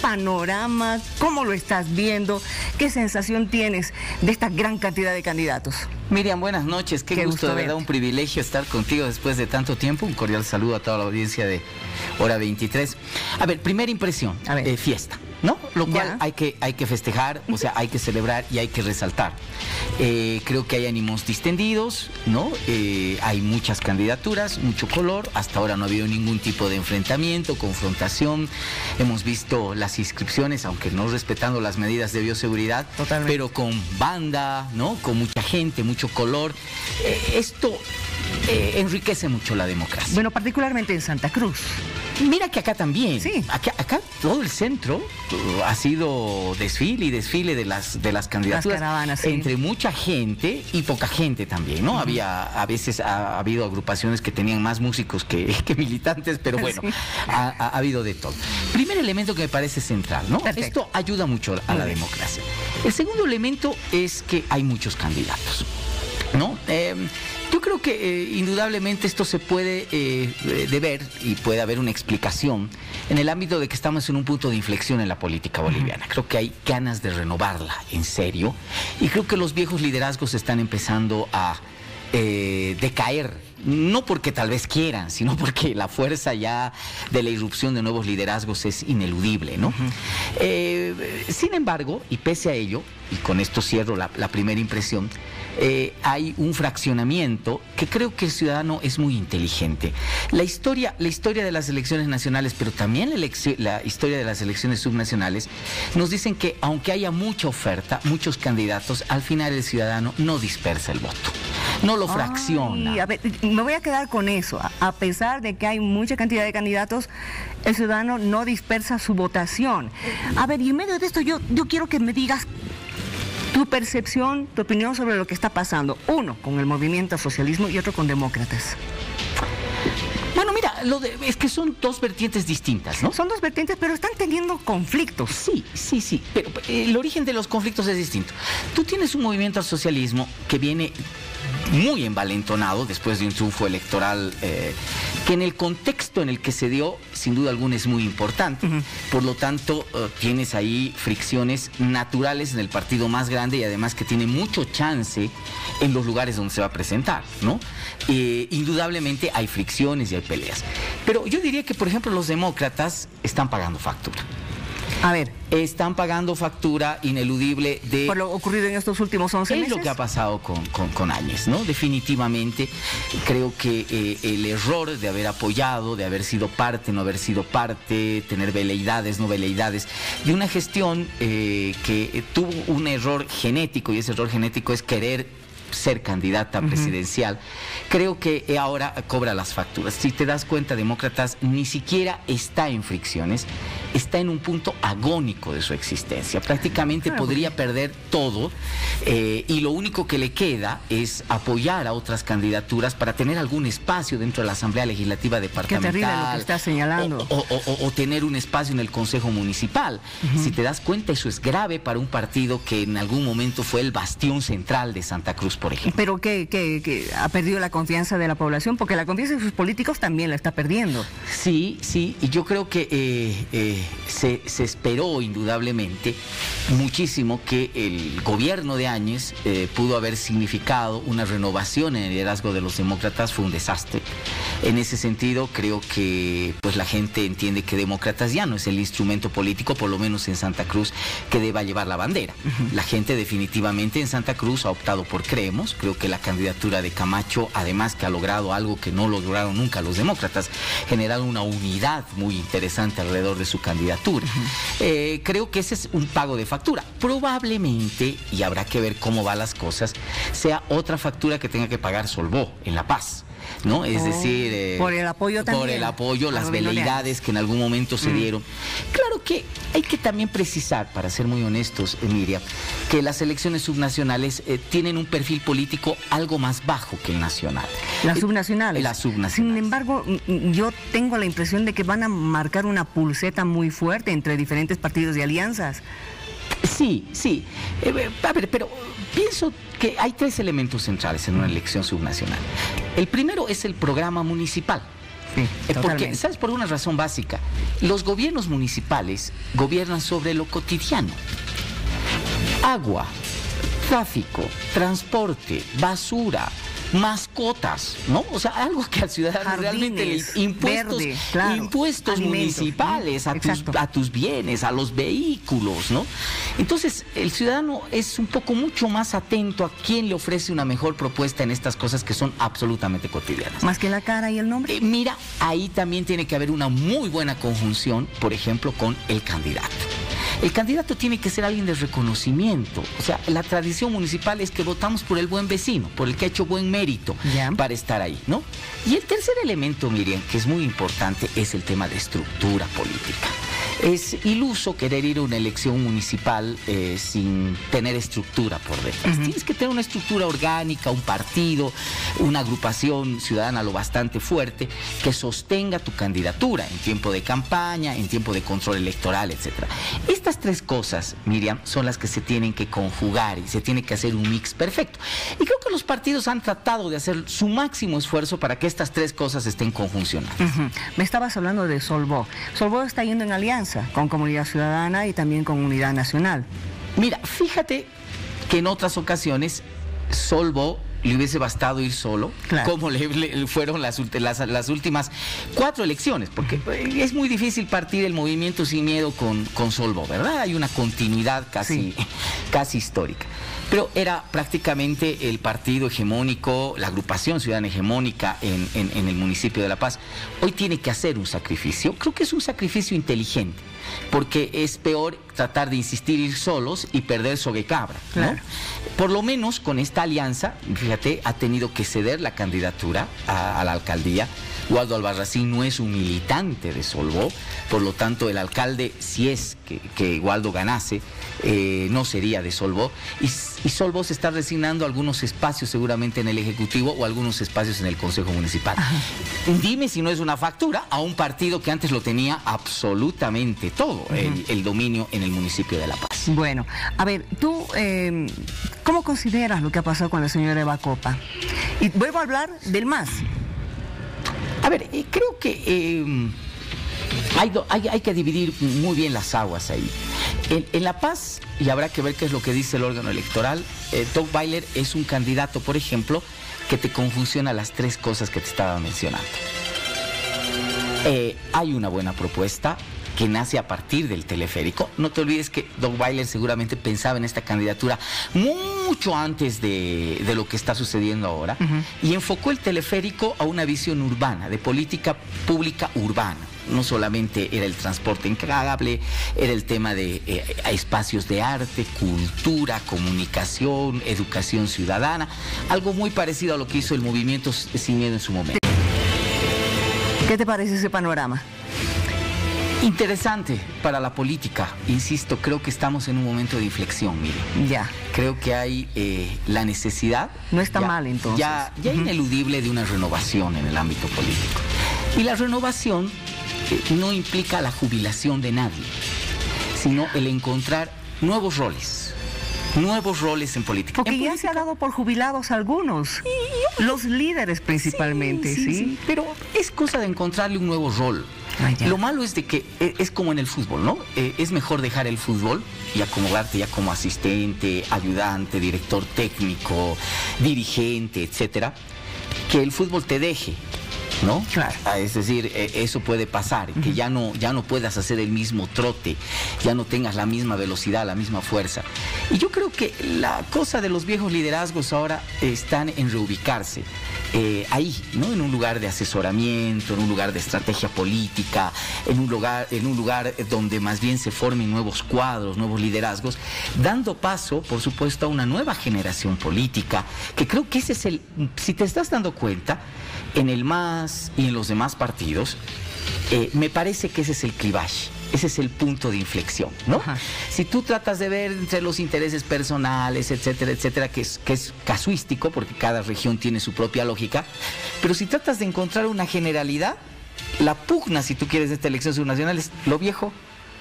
panorama? ¿Cómo lo estás viendo? ¿Qué sensación tienes de esta gran cantidad de candidatos? Miriam, buenas noches. Qué gusto, de verdad, un privilegio estar contigo después de tanto tiempo. Un cordial saludo a toda la audiencia de Hora 23. A ver, primera impresión, fiesta, ¿no? Lo cual hay que festejar, o sea, hay que celebrar y hay que resaltar. Creo que hay ánimos distendidos, ¿no? Hay muchas candidaturas, mucho color. Hasta ahora no ha habido ningún tipo de enfrentamiento, confrontación. Hemos visto las inscripciones, aunque no respetando las medidas de bioseguridad, pero con banda, ¿no? Con mucha gente, mucho color. Esto enriquece mucho la democracia. Bueno, particularmente en Santa Cruz. Mira que acá también. Sí. Acá todo el centro ha sido desfile y desfile de las candidaturas. Las caravanas, sí. Entre mucha gente y poca gente también, ¿no? A veces ha habido agrupaciones que tenían más músicos que militantes, pero bueno, sí. ha habido de todo. Primer elemento que me parece central, ¿no? Perfecto. Esto ayuda mucho a la democracia. El segundo elemento es que hay muchos candidatos, ¿no? Yo creo que indudablemente esto se puede deber y puede haber una explicación en el ámbito de que estamos en un punto de inflexión en la política boliviana. Creo que hay ganas de renovarla en serio y creo que los viejos liderazgos están empezando a decaer. No porque tal vez quieran, sino porque la fuerza ya de la irrupción de nuevos liderazgos es ineludible, ¿no? Sin embargo, y pese a ello, y con esto cierro la primera impresión, hay un fraccionamiento que creo que el ciudadano es muy inteligente. La historia de las elecciones nacionales, pero también la historia de las elecciones subnacionales, nos dicen que aunque haya mucha oferta, muchos candidatos, al final el ciudadano no dispersa el voto. No lo fracciona. A ver, me voy a quedar con eso. A pesar de que hay mucha cantidad de candidatos, el ciudadano no dispersa su votación. A ver, y en medio de esto yo quiero que me digas tu percepción, tu opinión sobre lo que está pasando. Uno, con el movimiento socialismo y otro con demócratas. Bueno, mira, es que son dos vertientes distintas, ¿no? Son dos vertientes, pero están teniendo conflictos. Sí, pero el origen de los conflictos es distinto. Tú tienes un movimiento al socialismo que viene muy envalentonado después de un triunfo electoral que en el contexto en el que se dio, sin duda alguna, es muy importante. Por lo tanto, tienes ahí fricciones naturales en el partido más grande y además que tiene mucho chance en los lugares donde se va a presentar, ¿no? Indudablemente hay fricciones y hay peleas. Pero yo diría que, por ejemplo, los demócratas están pagando factura. A ver. Están pagando factura ineludible de... Por lo ocurrido en estos últimos 11 meses. Es lo que ha pasado con Áñez, ¿no? Definitivamente creo que el error de haber apoyado, de haber sido parte, no haber sido parte, tener veleidades, no veleidades, de una gestión que tuvo un error genético, y ese error genético es querer ser candidata presidencial, creo que ahora cobra las facturas. Si te das cuenta, Demócratas ni siquiera está en fricciones, está en un punto agónico de su existencia. Prácticamente podría perder todo y lo único que le queda es apoyar a otras candidaturas para tener algún espacio dentro de la Asamblea Legislativa Departamental. Qué terrible lo que está señalando. O tener un espacio en el Consejo Municipal. Si te das cuenta, eso es grave para un partido que en algún momento fue el bastión central de Santa Cruz, por ejemplo. Pero que ha perdido la confianza de la población, porque la confianza de sus políticos también la está perdiendo. Sí, y yo creo que se esperó indudablemente muchísimo que el gobierno de Áñez pudo haber significado una renovación en el liderazgo de los demócratas. Fue un desastre. En ese sentido, creo que pues la gente entiende que Demócratas ya no es el instrumento político, por lo menos en Santa Cruz, que deba llevar la bandera. La gente definitivamente en Santa Cruz ha optado por Creemos. Creo que la candidatura de Camacho, además que ha logrado algo que no lograron nunca los demócratas, generar una unidad muy interesante alrededor de su candidatura. Creo que ese es un pago de factura. Probablemente, y habrá que ver cómo van las cosas, sea otra factura que tenga que pagar Solvó en La Paz, ¿no? Es decir, por el apoyo también. Por el apoyo, las veleidades que en algún momento se dieron. Claro que hay que también precisar, para ser muy honestos, Miriam, que las elecciones subnacionales tienen un perfil político algo más bajo que el nacional. Las subnacionales. Las subnacionales. Sin embargo, yo tengo la impresión de que van a marcar una pulseta muy fuerte entre diferentes partidos y alianzas. Sí. A ver, pero pienso que hay tres elementos centrales en una elección subnacional. El primero es el programa municipal. Sí, porque, ¿sabes? Por una razón básica. Los gobiernos municipales gobiernan sobre lo cotidiano. Agua, tráfico, transporte, basura, mascotas, ¿no? O sea, algo que al ciudadano realmente le impuestos municipales a tus bienes, a los vehículos, ¿no? Entonces, el ciudadano es un poco mucho más atento a quién le ofrece una mejor propuesta en estas cosas que son absolutamente cotidianas. Más que la cara y el nombre. Mira, ahí también tiene que haber una muy buena conjunción, por ejemplo, con el candidato. El candidato tiene que ser alguien de reconocimiento. O sea, la tradición municipal es que votamos por el buen vecino, por el que ha hecho buen mérito para estar ahí, ¿no? Y el tercer elemento, Miriam, que es muy importante, es el tema de estructura política. Es iluso querer ir a una elección municipal sin tener estructura por detrás. Tienes que tener una estructura orgánica, un partido, una agrupación ciudadana lo bastante fuerte que sostenga tu candidatura en tiempo de campaña, en tiempo de control electoral, etc. Estas tres cosas, Miriam, son las que se tienen que conjugar y se tiene que hacer un mix perfecto. Y creo que los partidos han tratado de hacer su máximo esfuerzo para que estas tres cosas estén conjuncionadas. Me estabas hablando de Solvó. Solvó está yendo en alianza con Comunidad Ciudadana y también con Unidad Nacional. Mira, fíjate que en otras ocasiones Solvó le hubiese bastado ir solo, como le fueron las últimas 4 elecciones, porque es muy difícil partir el movimiento Sin Miedo con Solvó, ¿verdad? Hay una continuidad casi histórica. Pero era prácticamente el partido hegemónico, la agrupación ciudadana hegemónica en el municipio de La Paz. Hoy tiene que hacer un sacrificio. Creo que es un sacrificio inteligente, porque es peor tratar de insistir ir solos y perder sobre cabra, ¿no? Claro. Por lo menos con esta alianza, fíjate, ha tenido que ceder la candidatura a la alcaldía. Waldo Albarracín no es un militante de Solvó, por lo tanto el alcalde, si es que Waldo ganase, no sería de Solvó, y Solvó se está resignando a algunos espacios seguramente en el Ejecutivo o algunos espacios en el Consejo Municipal. Dime si no es una factura a un partido que antes lo tenía absolutamente todo, el dominio en el municipio de La Paz. Bueno, a ver, tú, ¿cómo consideras lo que ha pasado con la señora Eva Copa? Y vuelvo a hablar del MAS. A ver, creo que hay que dividir muy bien las aguas ahí. En La Paz, y habrá que ver qué es lo que dice el órgano electoral, Doc Weiler es un candidato, por ejemplo, que te confusiona las tres cosas que te estaba mencionando. Hay una buena propuesta que nace a partir del teleférico. No te olvides que Doc Weiler seguramente pensaba en esta candidatura mucho antes de lo que está sucediendo ahora, y enfocó el teleférico a una visión urbana, de política pública urbana. No solamente era el transporte en cable, era el tema de espacios de arte, cultura, comunicación, educación ciudadana, algo muy parecido a lo que hizo el movimiento Sin Miedo en su momento. ¿Qué te parece ese panorama? Interesante para la política, insisto, creo que estamos en un momento de inflexión, mire. Ya. Creo que hay la necesidad. No está mal entonces. Ya ineludible de una renovación en el ámbito político. Y la renovación no implica la jubilación de nadie, sino el encontrar nuevos roles en política. Porque ya se ha dado por jubilados algunos, los líderes principalmente, ¿sí? Pero es cosa de encontrarle un nuevo rol. Lo malo es de que es como en el fútbol, ¿no? Es mejor dejar el fútbol y acomodarte ya como asistente, ayudante, director técnico, dirigente, etcétera, que el fútbol te deje, ¿no? Claro. Es decir, eso puede pasar, que ya no puedas hacer el mismo trote, ya no tengas la misma velocidad, la misma fuerza. Y yo creo que la cosa de los viejos liderazgos ahora están en reubicarse. Ahí, ¿no? En un lugar de asesoramiento, en un lugar de estrategia política, en un lugar donde más bien se formen nuevos cuadros, nuevos liderazgos, dando paso, por supuesto, a una nueva generación política, que creo que ese es si te estás dando cuenta, en el MAS y en los demás partidos, me parece que ese es el clivaje. Ese es el punto de inflexión, ¿no? Si tú tratas de ver entre los intereses personales, etcétera, etcétera, que es casuístico, porque cada región tiene su propia lógica, pero si tratas de encontrar una generalidad, la pugna, si tú quieres, de esta elección subnacional es lo viejo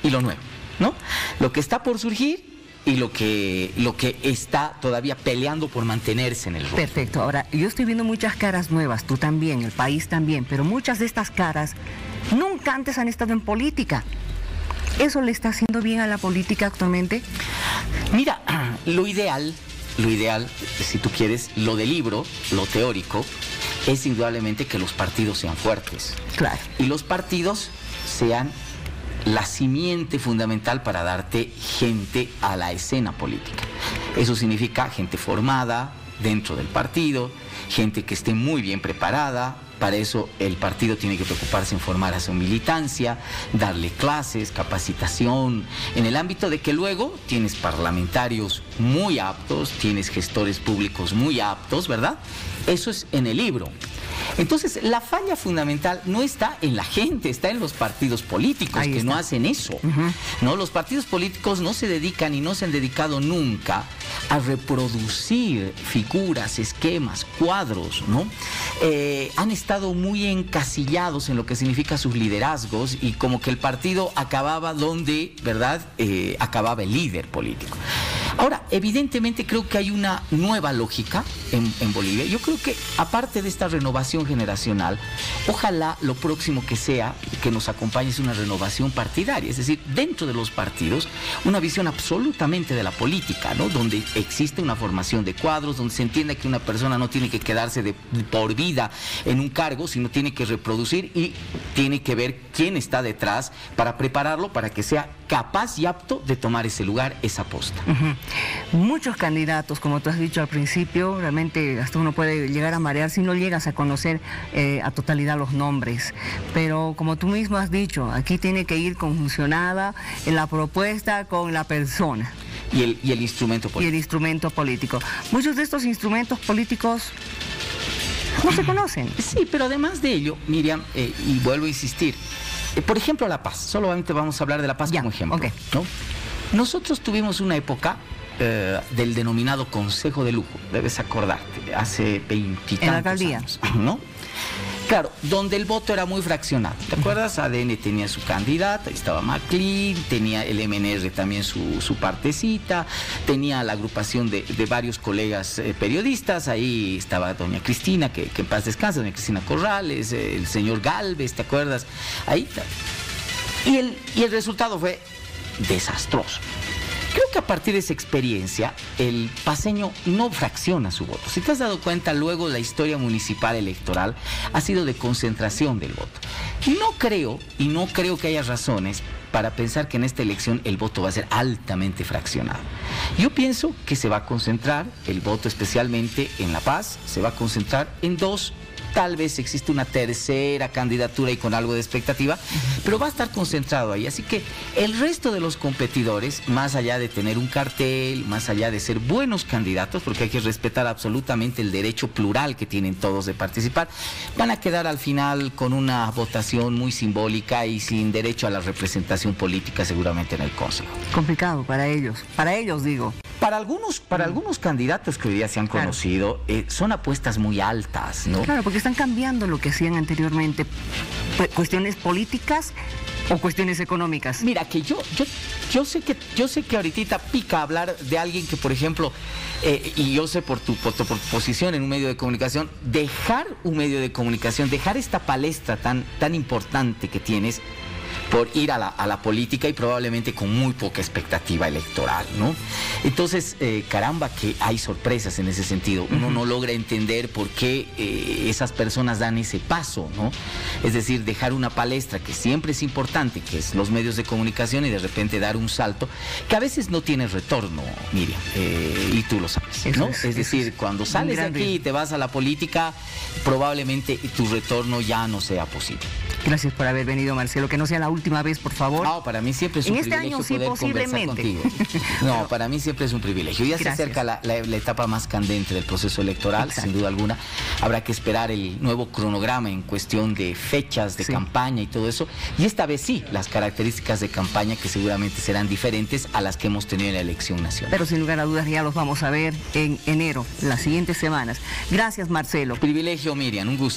y lo nuevo, ¿no? Lo que está por surgir y lo que está todavía peleando por mantenerse en el rol. Perfecto. Ahora, yo estoy viendo muchas caras nuevas, tú también, el país también, pero muchas de estas caras nunca antes han estado en política. ¿Eso le está haciendo bien a la política actualmente? Mira, lo ideal, si tú quieres, lo del libro, lo teórico, es indudablemente que los partidos sean fuertes. Claro. Y los partidos sean la simiente fundamental para darte gente a la escena política. Eso significa gente formada dentro del partido, gente que esté muy bien preparada. Para eso el partido tiene que preocuparse en formar a su militancia, darle clases, capacitación, en el ámbito de que luego tienes parlamentarios muy aptos, tienes gestores públicos muy aptos, ¿verdad? Eso es en el libro. Entonces, la falla fundamental no está en la gente, está en los partidos políticos que no hacen eso. ¿No? Los partidos políticos no se dedican y no se han dedicado nunca a reproducir figuras, esquemas, cuadros, ¿no? Han estado muy encasillados en lo que significa sus liderazgos y como que el partido acababa donde, ¿verdad? Acababa el líder político. Ahora, evidentemente creo que hay una nueva lógica en Bolivia. Yo creo que aparte de esta renovación generacional, ojalá lo próximo que sea que nos acompañe es una renovación partidaria, es decir, dentro de los partidos, una visión absolutamente de la política, ¿no? Donde existe una formación de cuadros, donde se entienda que una persona no tiene que quedarse por vida en un cargo, sino tiene que reproducir y tiene que ver quién está detrás para prepararlo para que sea capaz y apto de tomar ese lugar, esa posta. Muchos candidatos, como tú has dicho al principio, realmente hasta uno puede llegar a marear si no llegas a conocer a totalidad los nombres. Pero como tú mismo has dicho, aquí tiene que ir conjuncionada en la propuesta con la persona. Y el instrumento político. Y el instrumento político. Muchos de estos instrumentos políticos no se conocen. Sí, pero además de ello, Miriam, y vuelvo a insistir, por ejemplo, la paz. Solamente vamos a hablar de la paz como ejemplo. Okay. ¿No? Nosotros tuvimos una época del denominado Consejo de Lujo, debes acordarte, hace 20 y tantos en la alcaldía años, ¿no? Claro, donde el voto era muy fraccionado. ¿Te acuerdas? ADN tenía su candidata, ahí estaba MacLean, tenía el MNR también su partecita, tenía la agrupación de varios colegas periodistas, ahí estaba doña Cristina, que en paz descanse, doña Cristina Corrales, el señor Galvez, ¿te acuerdas? Ahí está. Y el resultado fue desastroso. Creo que a partir de esa experiencia, el paceño no fracciona su voto. Si te has dado cuenta, luego la historia municipal electoral ha sido de concentración del voto. No creo que haya razones para pensar que en esta elección el voto va a ser altamente fraccionado. Yo pienso que se va a concentrar el voto, especialmente en La Paz, se va a concentrar en dos. Tal vez existe una tercera candidatura y con algo de expectativa, pero va a estar concentrado ahí. Así que el resto de los competidores, más allá de tener un cartel, más allá de ser buenos candidatos, porque hay que respetar absolutamente el derecho plural que tienen todos de participar, van a quedar al final con una votación muy simbólica y sin derecho a la representación política seguramente en el Consejo. Complicado para ellos digo. Para algunos candidatos que hoy día se han conocido, son apuestas muy altas, ¿no? Claro, porque están cambiando lo que hacían anteriormente, cuestiones políticas o cuestiones económicas. Mira, que yo sé que ahorita pica hablar de alguien que, por ejemplo, y yo sé por tu posición en un medio de comunicación, dejar un medio de comunicación, dejar esta palestra tan importante que tienes, por ir a la política y probablemente con muy poca expectativa electoral, ¿no? Entonces, caramba, que hay sorpresas en ese sentido. Uno no logra entender por qué esas personas dan ese paso, ¿no? Es decir, dejar una palestra que siempre es importante, que es los medios de comunicación, y de repente dar un salto que a veces no tiene retorno, Miriam, y tú lo sabes, ¿no? Es decir, cuando sales de aquí y te vas a la política, probablemente tu retorno ya no sea posible. Gracias por haber venido, Marcelo. Que no sea la última vez, por favor. No, para mí siempre es un privilegio poder conversar contigo. No, para mí siempre es un privilegio. Ya se acerca la etapa más candente del proceso electoral, sin duda alguna. Habrá que esperar el nuevo cronograma en cuestión de fechas de campaña y todo eso. Y esta vez sí, las características de campaña que seguramente serán diferentes a las que hemos tenido en la elección nacional. Pero sin lugar a dudas ya los vamos a ver en enero, las siguientes semanas. Gracias, Marcelo. Privilegio, Miriam, un gusto.